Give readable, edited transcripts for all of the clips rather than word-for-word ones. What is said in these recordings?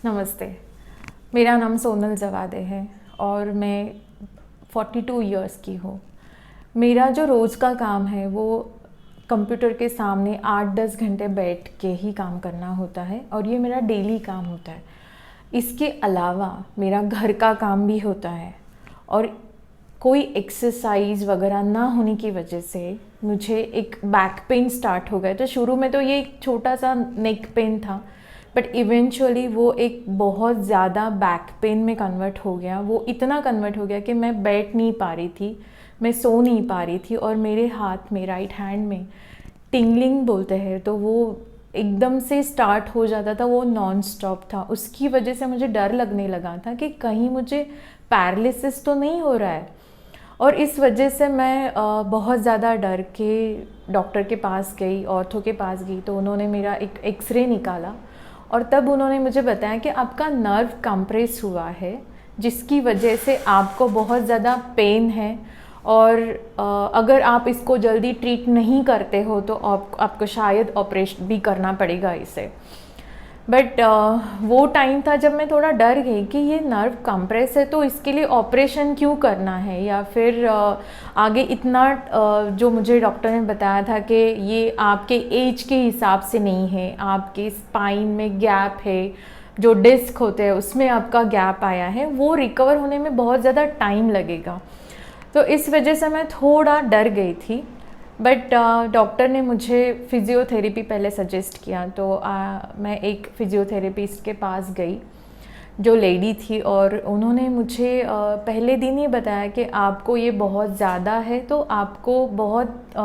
नमस्ते। मेरा नाम सोनल जवादे है और मैं 42 इयर्स की हूँ। मेरा जो रोज़ का काम है वो कंप्यूटर के सामने 8-10 घंटे बैठ के ही काम करना होता है और ये मेरा डेली काम होता है। इसके अलावा मेरा घर का काम भी होता है और कोई एक्सरसाइज वगैरह ना होने की वजह से मुझे एक बैक पेन स्टार्ट हो गया। तो शुरू में तो ये एक छोटा सा नेक पेन था, बट इवेंचुअली वो एक बहुत ज़्यादा बैक पेन में कन्वर्ट हो गया। वो इतना कन्वर्ट हो गया कि मैं बैठ नहीं पा रही थी, मैं सो नहीं पा रही थी और मेरे हाथ में, राइट हैंड में टिंगलिंग बोलते हैं, तो वो एकदम से स्टार्ट हो जाता था, वो नॉन स्टॉप था। उसकी वजह से मुझे डर लगने लगा था कि कहीं मुझे पैरालिसिस तो नहीं हो रहा है। और इस वजह से मैं बहुत ज़्यादा डर के डॉक्टर के पास गई, ऑर्थो के पास गई। तो उन्होंने मेरा एक एक्सरे निकाला और तब उन्होंने मुझे बताया कि आपका नर्व कंप्रेस हुआ है, जिसकी वजह से आपको बहुत ज़्यादा पेन है और अगर आप इसको जल्दी ट्रीट नहीं करते हो तो आपको शायद ऑपरेशन भी करना पड़ेगा इसे। बट वो टाइम था जब मैं थोड़ा डर गई कि ये नर्व कंप्रेस है तो इसके लिए ऑपरेशन क्यों करना है, या फिर आगे इतना जो मुझे डॉक्टर ने बताया था कि ये आपके एज के हिसाब से नहीं है, आपके स्पाइन में गैप है, जो डिस्क होते हैं उसमें आपका गैप आया है, वो रिकवर होने में बहुत ज़्यादा टाइम लगेगा। तो इस वजह से मैं थोड़ा डर गई थी। बट डॉक्टर ने मुझे फ़िज़ियोथेरेपी पहले सजेस्ट किया। तो मैं एक फ़िज़ियोथेरेपिस्ट के पास गई जो लेडी थी और उन्होंने मुझे पहले दिन ही बताया कि आपको ये बहुत ज़्यादा है, तो आपको बहुत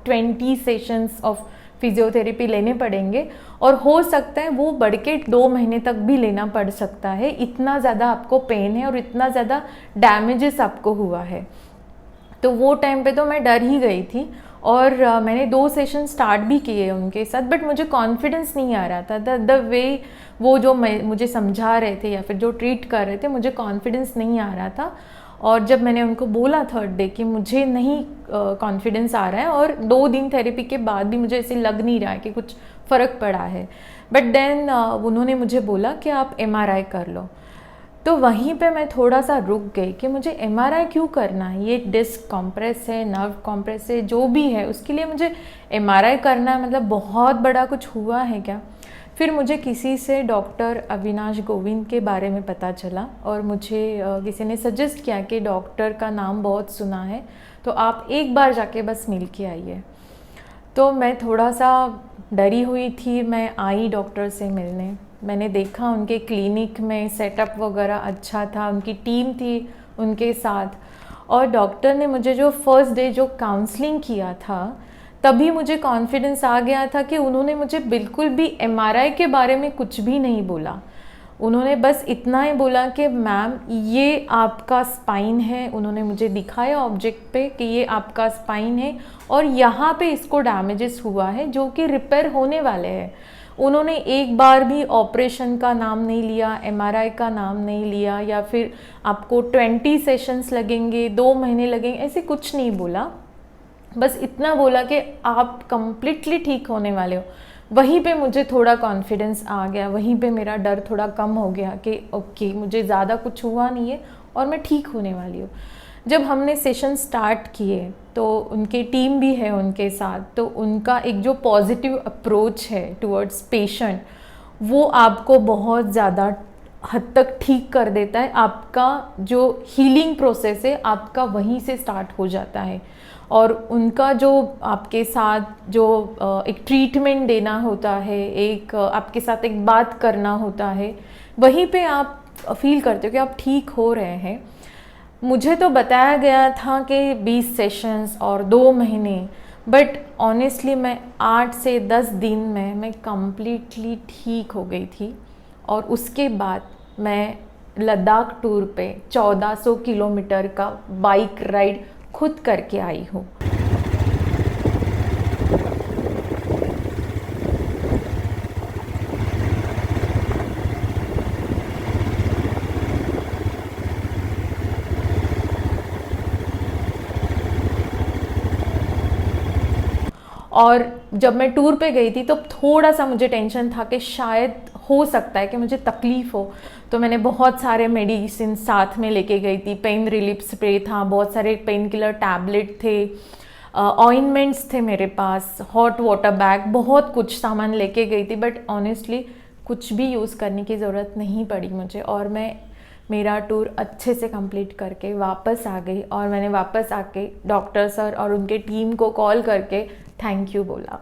20 सेशंस ऑफ फ़िज़ियोथेरेपी लेने पड़ेंगे और हो सकता है वो बढ़ के 2 महीने तक भी लेना पड़ सकता है, इतना ज़्यादा आपको पेन है और इतना ज़्यादा डैमेजेस आपको हुआ है। तो वो टाइम पे तो मैं डर ही गई थी और मैंने 2 सेशन स्टार्ट भी किए उनके साथ, बट मुझे कॉन्फिडेंस नहीं आ रहा था। द वे वो जो मुझे समझा रहे थे या फिर जो ट्रीट कर रहे थे, मुझे कॉन्फिडेंस नहीं आ रहा था। और जब मैंने उनको बोला थर्ड डे कि मुझे नहीं कॉन्फिडेंस आ रहा है और 2 दिन थेरेपी के बाद भी मुझे ऐसे लग नहीं रहा है कि कुछ फ़र्क पड़ा है, बट देन उन्होंने मुझे बोला कि आप MRI कर लो। तो वहीं पे मैं थोड़ा सा रुक गई कि मुझे MRI क्यों करना है, ये डिस्क कॉम्प्रेस है, नर्व कॉम्प्रेस है, जो भी है उसके लिए मुझे MRI करना है, मतलब बहुत बड़ा कुछ हुआ है क्या। फिर मुझे किसी से डॉक्टर अविनाश गोविंद के बारे में पता चला और मुझे किसी ने सजेस्ट किया कि डॉक्टर का नाम बहुत सुना है, तो आप एक बार जाके बस मिल के आइए। तो मैं थोड़ा सा डरी हुई थी, मैं आई डॉक्टर से मिलने। मैंने देखा उनके क्लिनिक में सेटअप वगैरह अच्छा था, उनकी टीम थी उनके साथ, और डॉक्टर ने मुझे जो फर्स्ट डे जो काउंसलिंग किया था तभी मुझे कॉन्फिडेंस आ गया था कि उन्होंने मुझे बिल्कुल भी MRI के बारे में कुछ भी नहीं बोला। उन्होंने बस इतना ही बोला कि मैम ये आपका स्पाइन है, उन्होंने मुझे दिखाया ऑब्जेक्ट पे कि ये आपका स्पाइन है और यहाँ पे इसको डैमेजेस हुआ है जो कि रिपेयर होने वाले हैं। उन्होंने एक बार भी ऑपरेशन का नाम नहीं लिया, MRI का नाम नहीं लिया, या फिर आपको 20 सेशंस लगेंगे, 2 महीने लगेंगे, ऐसे कुछ नहीं बोला। बस इतना बोला कि आप कंप्लीटली ठीक होने वाले हो। वहीं पे मुझे थोड़ा कॉन्फिडेंस आ गया, वहीं पे मेरा डर थोड़ा कम हो गया कि ओके मुझे ज़्यादा कुछ हुआ नहीं है और मैं ठीक होने वाली हूँ। जब हमने सेशन स्टार्ट किए तो उनकी टीम भी है उनके साथ, तो उनका एक जो पॉजिटिव अप्रोच है टुवर्ड्स पेशेंट, वो आपको बहुत ज़्यादा हद तक ठीक कर देता है। आपका जो हीलिंग प्रोसेस है आपका वहीं से स्टार्ट हो जाता है और उनका जो आपके साथ जो एक ट्रीटमेंट देना होता है, एक आपके साथ एक बात करना होता है, वहीं पे आप फील करते हो कि आप ठीक हो रहे हैं। मुझे तो बताया गया था कि 20 सेशंस और 2 महीने, बट ऑनेस्टली मैं 8 से 10 दिन में मैं कम्प्लीटली ठीक हो गई थी। और उसके बाद मैं लद्दाख टूर पे 1400 किलोमीटर का बाइक राइड खुद करके आई हूँ। और जब मैं टूर पे गई थी तो थोड़ा सा मुझे टेंशन था कि शायद हो सकता है कि मुझे तकलीफ़ हो, तो मैंने बहुत सारे मेडिसिन साथ में लेके गई थी। पेन रिलीफ स्प्रे था, बहुत सारे पेन किलर टैबलेट थे, ऑइंटमेंट्स थे मेरे पास, हॉट वाटर बैग, बहुत कुछ सामान लेके गई थी। बट ऑनेस्टली कुछ भी यूज़ करने की ज़रूरत नहीं पड़ी मुझे, और मैं मेरा टूर अच्छे से कंप्लीट करके वापस आ गई। और मैंने वापस आके डॉक्टर सर और उनके टीम को कॉल करके थैंक यू बोला।